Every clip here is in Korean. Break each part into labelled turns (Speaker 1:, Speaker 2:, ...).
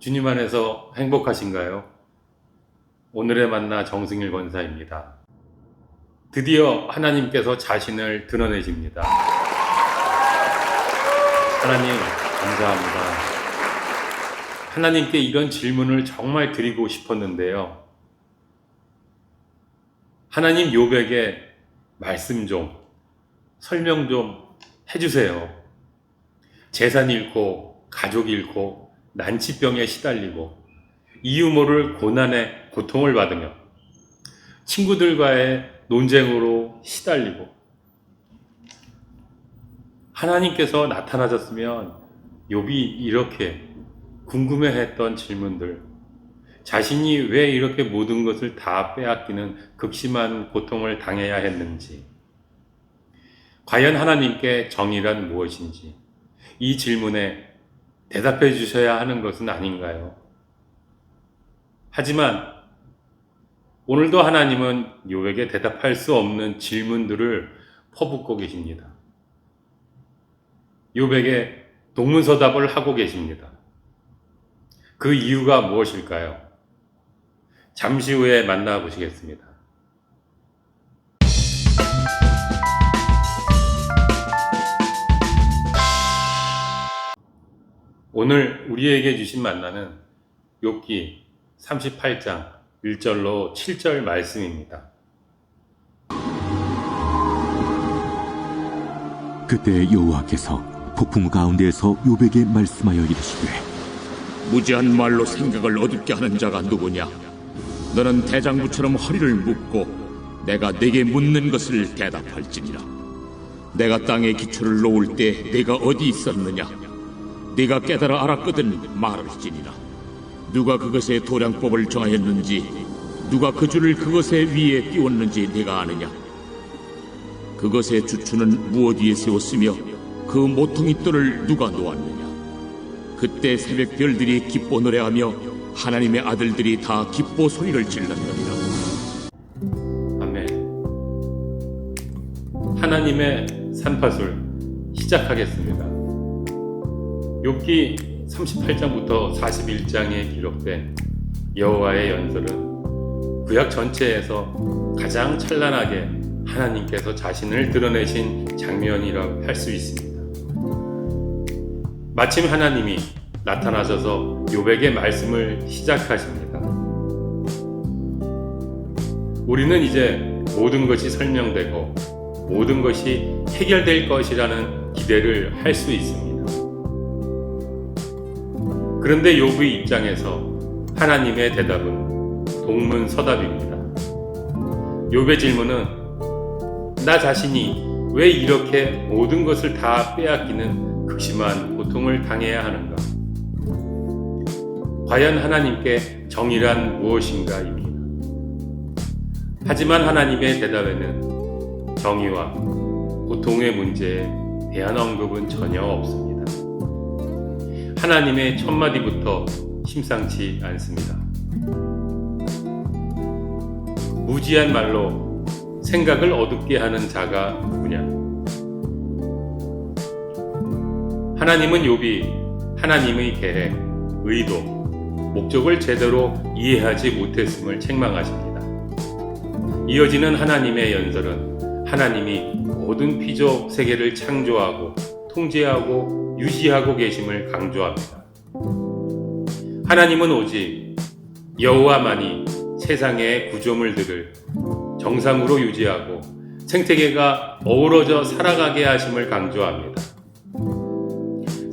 Speaker 1: 주님 안에서 행복하신가요? 오늘의 만나 정승일 권사입니다. 드디어 하나님께서 자신을 드러내십니다. 하나님, 감사합니다. 하나님께 이런 질문을 정말 드리고 싶었는데요. 하나님, 욥에게 말씀 좀, 설명 좀 해주세요. 재산 잃고, 가족 잃고, 난치병에 시달리고, 이유 모를 고난에 고통을 받으며, 친구들과의 논쟁으로 시달리고, 하나님께서 나타나셨으면 욥이 이렇게 궁금해했던 질문들, 자신이 왜 이렇게 모든 것을 다 빼앗기는 극심한 고통을 당해야 했는지, 과연 하나님께 정의란 무엇인지, 이 질문에 대답해 주셔야 하는 것은 아닌가요? 하지만 오늘도 하나님은 욥에게 대답할 수 없는 질문들을 퍼붓고 계십니다. 욥에게 동문서답을 하고 계십니다. 그 이유가 무엇일까요? 잠시 후에 만나보시겠습니다. 오늘 우리에게 주신 만나는 욥기 38장 1절로 7절 말씀입니다.
Speaker 2: 그때 여호와께서 폭풍 가운데에서 욥에게 말씀하여 이르시되,
Speaker 3: 무지한 말로 생각을 어둡게 하는 자가 누구냐? 너는 대장부처럼 허리를 묶고 내가 네게 묻는 것을 대답할지니라. 내가 땅에 기초를 놓을 때 네가 어디 있었느냐? 네가 깨달아 알았거든 말할지니라. 누가 그것의 도량법을 정하였는지, 누가 그 줄을 그것의 위에 띄웠는지 네가 아느냐? 그것의 주추는 무엇 위에 세웠으며 그 모퉁이 돌을 누가 놓았느냐? 그때 새벽 별들이 기뻐 노래하며 하나님의 아들들이 다 기뻐 소리를 질렀느니라.
Speaker 1: 아멘. 하나님의 산파술 시작하겠습니다. 욥기 38장부터 41장에 기록된 여호와의 연설은 구약 전체에서 가장 찬란하게 하나님께서 자신을 드러내신 장면이라고 할 수 있습니다. 마침 하나님이 나타나셔서 욥에게 말씀을 시작하십니다. 우리는 이제 모든 것이 설명되고 모든 것이 해결될 것이라는 기대를 할 수 있습니다. 그런데 욥의 입장에서 하나님의 대답은 동문서답입니다. 욥의 질문은 나 자신이 왜 이렇게 모든 것을 다 빼앗기는 극심한 고통을 당해야 하는가? 과연 하나님께 정의란 무엇인가입니다. 하지만 하나님의 대답에는 정의와 고통의 문제에 대한 언급은 전혀 없습니다. 하나님의 첫마디부터 심상치 않습니다. 무지한 말로 생각을 어둡게 하는 자가 누구냐? 하나님은 욥이 하나님의 계획, 의도, 목적을 제대로 이해하지 못했음을 책망하십니다. 이어지는 하나님의 연설은 하나님이 모든 피조 세계를 창조하고 통제하고 유지하고 계심을 강조합니다. 하나님은 오직 여호와만이 세상의 구조물들을 정상으로 유지하고 생태계가 어우러져 살아가게 하심을 강조합니다.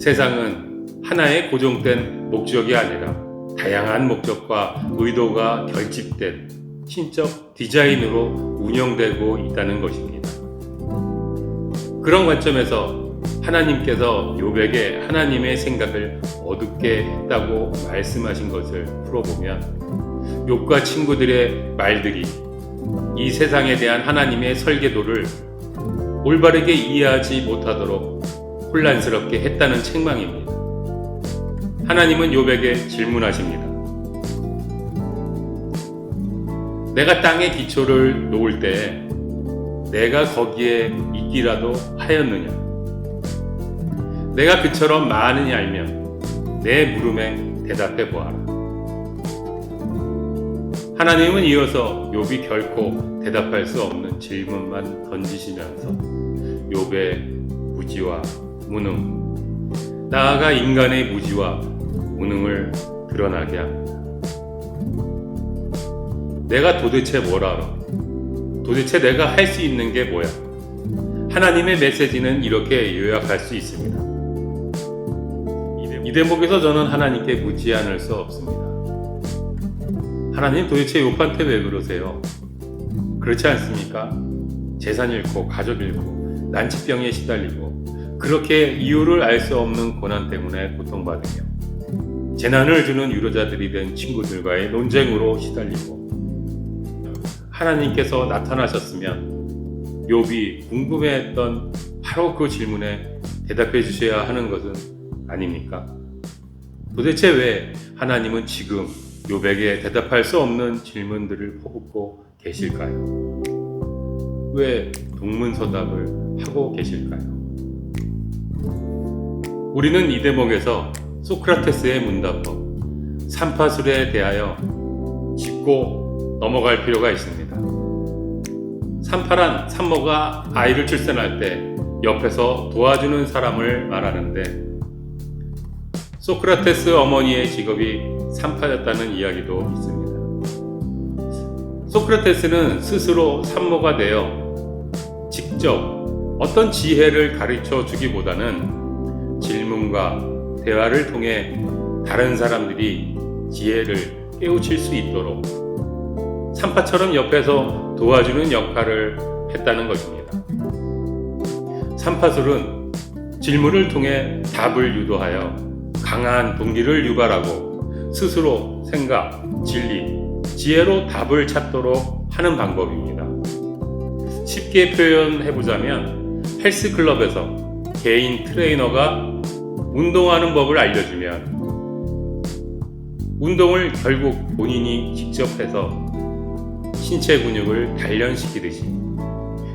Speaker 1: 세상은 하나의 고정된 목적이 아니라 다양한 목적과 의도가 결집된 신적 디자인으로 운영되고 있다는 것입니다. 그런 관점에서 하나님께서 욥에게 하나님의 생각을 어둡게 했다고 말씀하신 것을 풀어보면 욥과 친구들의 말들이 이 세상에 대한 하나님의 설계도를 올바르게 이해하지 못하도록 혼란스럽게 했다는 책망입니다. 하나님은 욥에게 질문하십니다. 내가 땅에 기초를 놓을 때 내가 거기에 있기라도 하였느냐? 내가 그처럼 많으니 알면 내 물음에 대답해 보아라. 하나님은 이어서 욥이 결코 대답할 수 없는 질문만 던지시면서 욥의 무지와 무능, 나아가 인간의 무지와 무능을 드러나게 합니다. 내가 도대체 뭘 알아? 도대체 내가 할 수 있는 게 뭐야? 하나님의 메시지는 이렇게 요약할 수 있습니다. 이 대목에서 저는 하나님께 묻지 않을 수 없습니다. 하나님, 도대체 욥한테 왜 그러세요? 그렇지 않습니까? 재산 잃고 가족 잃고 난치병에 시달리고 그렇게 이유를 알 수 없는 고난 때문에 고통받으며 재난을 주는 위로자들이 된 친구들과의 논쟁으로 시달리고 하나님께서 나타나셨으면 욥이 궁금해했던 바로 그 질문에 대답해 주셔야 하는 것은 아닙니까? 도대체 왜 하나님은 지금 욥에게 대답할 수 없는 질문들을 퍼붓고 계실까요? 왜 동문서답을 하고 계실까요? 우리는 이 대목에서 소크라테스의 문답법, 산파술에 대하여 짚고 넘어갈 필요가 있습니다. 산파란 산모가 아이를 출산할 때 옆에서 도와주는 사람을 말하는데 소크라테스 어머니의 직업이 산파였다는 이야기도 있습니다. 소크라테스는 스스로 산모가 되어 직접 어떤 지혜를 가르쳐 주기보다는 질문과 대화를 통해 다른 사람들이 지혜를 깨우칠 수 있도록 산파처럼 옆에서 도와주는 역할을 했다는 것입니다. 산파술은 질문을 통해 답을 유도하여 강한 동기를 유발하고 스스로 생각, 진리, 지혜로 답을 찾도록 하는 방법입니다. 쉽게 표현해보자면 헬스클럽에서 개인 트레이너가 운동하는 법을 알려주면 운동을 결국 본인이 직접 해서 신체 근육을 단련시키듯이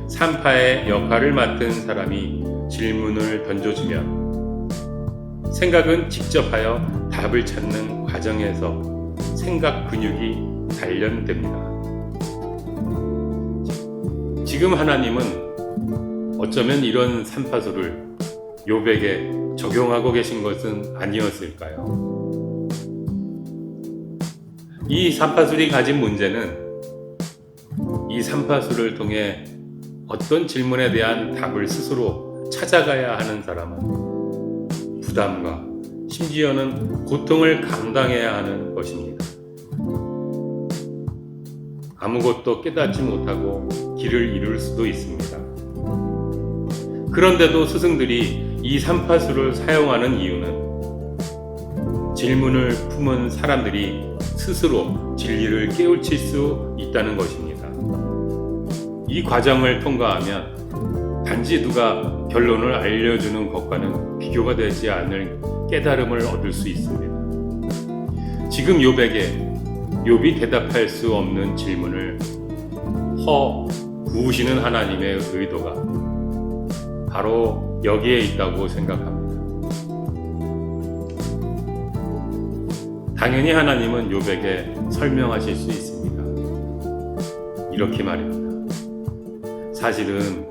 Speaker 1: 산파의 역할을 맡은 사람이 질문을 던져주면 생각은 직접 하여 답을 찾는 과정에서 생각 근육이 단련됩니다. 지금 하나님은 어쩌면 이런 산파술을 욥에게 적용하고 계신 것은 아니었을까요? 이 산파술이 가진 문제는 이 산파술을 통해 어떤 질문에 대한 답을 스스로 찾아가야 하는 사람은 부담과 심지어는 고통을 감당해야 하는 것입니다. 아무것도 깨닫지 못하고 길을 잃을 수도 있습니다. 그런데도 스승들이 이 산파술을 사용하는 이유는 질문을 품은 사람들이 스스로 진리를 깨우칠 수 있다는 것입니다. 이 과정을 통과하면 단지 누가 결론을 알려주는 것과는 비교가 되지 않을 깨달음을 얻을 수 있습니다. 지금 욥이 대답할 수 없는 질문을 부으시는 하나님의 의도가 바로 여기에 있다고 생각합니다. 당연히 하나님은 욥에게 설명하실 수 있습니다. 이렇게 말입니다. 사실은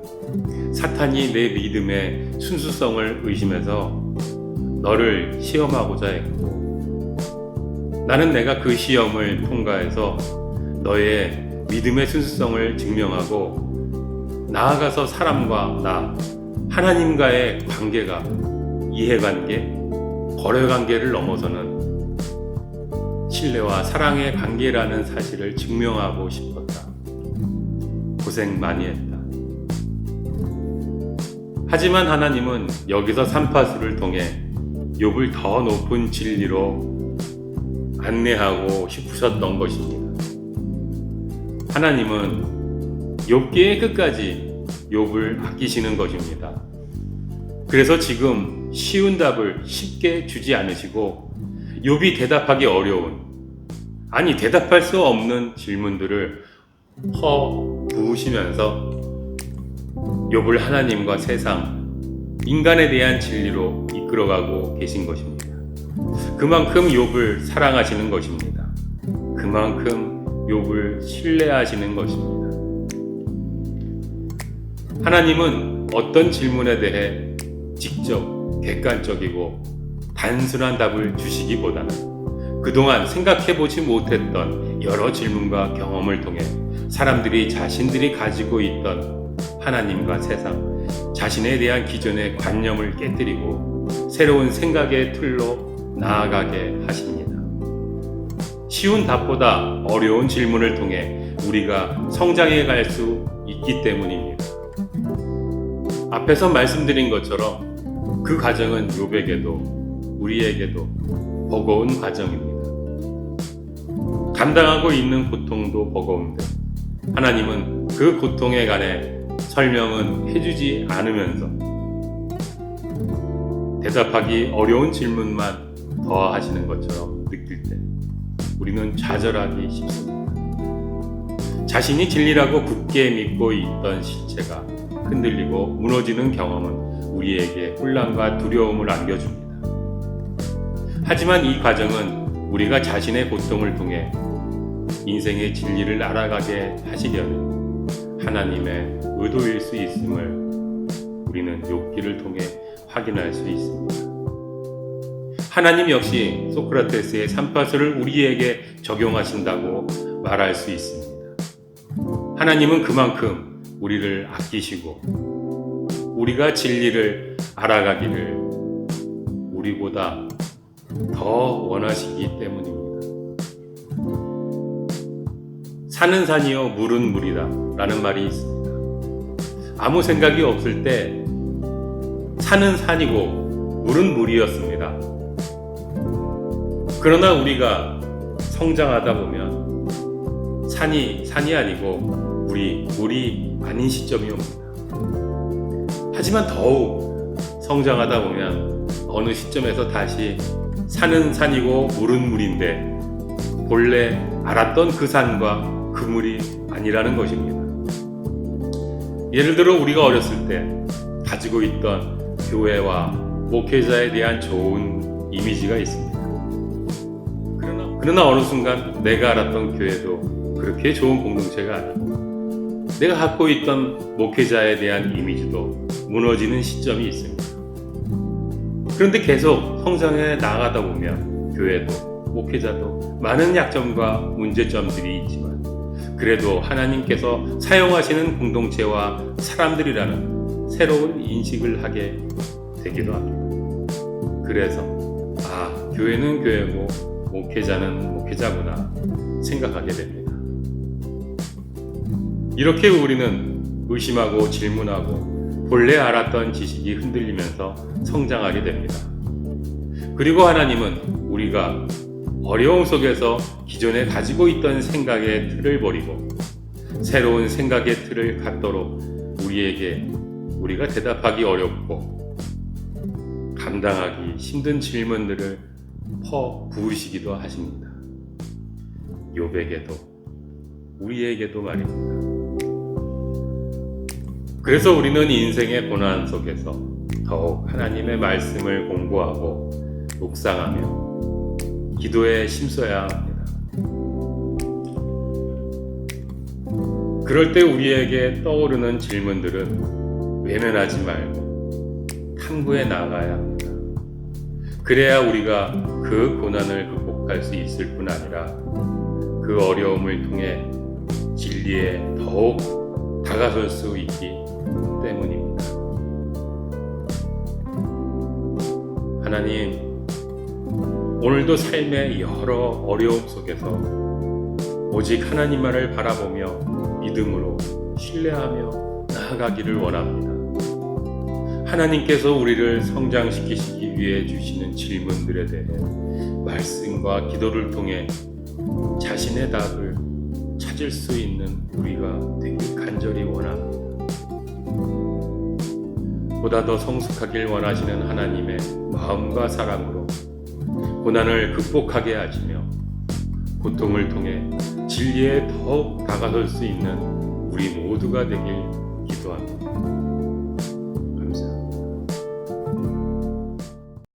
Speaker 1: 사탄이 내 믿음의 순수성을 의심해서 너를 시험하고자 했고 나는 내가 그 시험을 통과해서 너의 믿음의 순수성을 증명하고 나아가서 사람과 나, 하나님과의 관계가 이해관계, 거래관계를 넘어서는 신뢰와 사랑의 관계라는 사실을 증명하고 싶었다. 고생 많이 했다. 하지만 하나님은 여기서 산파술을 통해 욥을 더 높은 진리로 안내하고 싶으셨던 것입니다. 하나님은 욥기의 끝까지 욥을 아끼시는 것입니다. 그래서 지금 쉬운 답을 쉽게 주지 않으시고 욥이 대답하기 어려운, 아니 대답할 수 없는 질문들을 부으시면서 욥을 하나님과 세상, 인간에 대한 진리로 이끌어가고 계신 것입니다. 그만큼 욥을 사랑하시는 것입니다. 그만큼 욥을 신뢰하시는 것입니다. 하나님은 어떤 질문에 대해 직접 객관적이고 단순한 답을 주시기보다는 그동안 생각해보지 못했던 여러 질문과 경험을 통해 사람들이 자신들이 가지고 있던 하나님과 세상, 자신에 대한 기존의 관념을 깨뜨리고 새로운 생각의 틀로 나아가게 하십니다. 쉬운 답보다 어려운 질문을 통해 우리가 성장해 갈 수 있기 때문입니다. 앞에서 말씀드린 것처럼 그 과정은 욥에게도 우리에게도 버거운 과정입니다. 감당하고 있는 고통도 버거운데 하나님은 그 고통에 관해 설명은 해주지 않으면서 대답하기 어려운 질문만 더 하시는 것처럼 느낄 때 우리는 좌절하기 쉽습니다. 자신이 진리라고 굳게 믿고 있던 실체가 흔들리고 무너지는 경험은 우리에게 혼란과 두려움을 안겨줍니다. 하지만 이 과정은 우리가 자신의 고통을 통해 인생의 진리를 알아가게 하시려는 하나님의 의도일 수 있음을 우리는 욥기를 통해 확인할 수 있습니다. 하나님 역시 소크라테스의 삼파수를 우리에게 적용하신다고 말할 수 있습니다. 하나님은 그만큼 우리를 아끼시고 우리가 진리를 알아가기를 우리보다 더 원하시기 때문입니다. 산은 산이요 물은 물이다 라는 말이 있습니다. 아무 생각이 없을 때 산은 산이고 물은 물이었습니다. 그러나 우리가 성장하다 보면 산이 아니고 물이 아닌 시점이 옵니다. 하지만 더욱 성장하다 보면 어느 시점에서 다시 산은 산이고 물은 물인데 본래 알았던 그 산과 그 물이 아니라는 것입니다. 예를 들어 우리가 어렸을 때 가지고 있던 교회와 목회자에 대한 좋은 이미지가 있습니다. 그러나 어느 순간 내가 알았던 교회도 그렇게 좋은 공동체가 아니고 내가 갖고 있던 목회자에 대한 이미지도 무너지는 시점이 있습니다. 그런데 계속 성장해 나가다 보면 교회도 목회자도 많은 약점과 문제점들이 있지만 그래도 하나님께서 사용하시는 공동체와 사람들이라는 새로운 인식을 하게 되기도 합니다. 그래서 교회는 교회고 목회자는 목회자구나 생각하게 됩니다. 이렇게 우리는 의심하고 질문하고 본래 알았던 지식이 흔들리면서 성장하게 됩니다. 그리고 하나님은 우리가 어려움 속에서 기존에 가지고 있던 생각의 틀을 버리고 새로운 생각의 틀을 갖도록 우리가 대답하기 어렵고 감당하기 힘든 질문들을 부으시기도 하십니다. 욥에게도 우리에게도 말입니다. 그래서 우리는 인생의 고난 속에서 더욱 하나님의 말씀을 공부하고 묵상하며 기도에 힘써야 합니다. 그럴 때 우리에게 떠오르는 질문들은 외면하지 말고 탐구해 나가야 합니다. 그래야 우리가 그 고난을 극복할 수 있을 뿐 아니라 그 어려움을 통해 진리에 더욱 다가설 수 있기 때문입니다. 하나님, 오늘도 삶의 여러 어려움 속에서 오직 하나님만을 바라보며 믿음으로 신뢰하며 나아가기를 원합니다. 하나님께서 우리를 성장시키시기 위해 주시는 질문들에 대해 말씀과 기도를 통해 자신의 답을 찾을 수 있는 우리가 되길 간절히 원합니다. 보다 더 성숙하길 원하시는 하나님의 마음과 사랑으로 고난을 극복하게 하시며 고통을 통해 진리에 더욱 다가설 수 있는 우리 모두가 되길 기도합니다.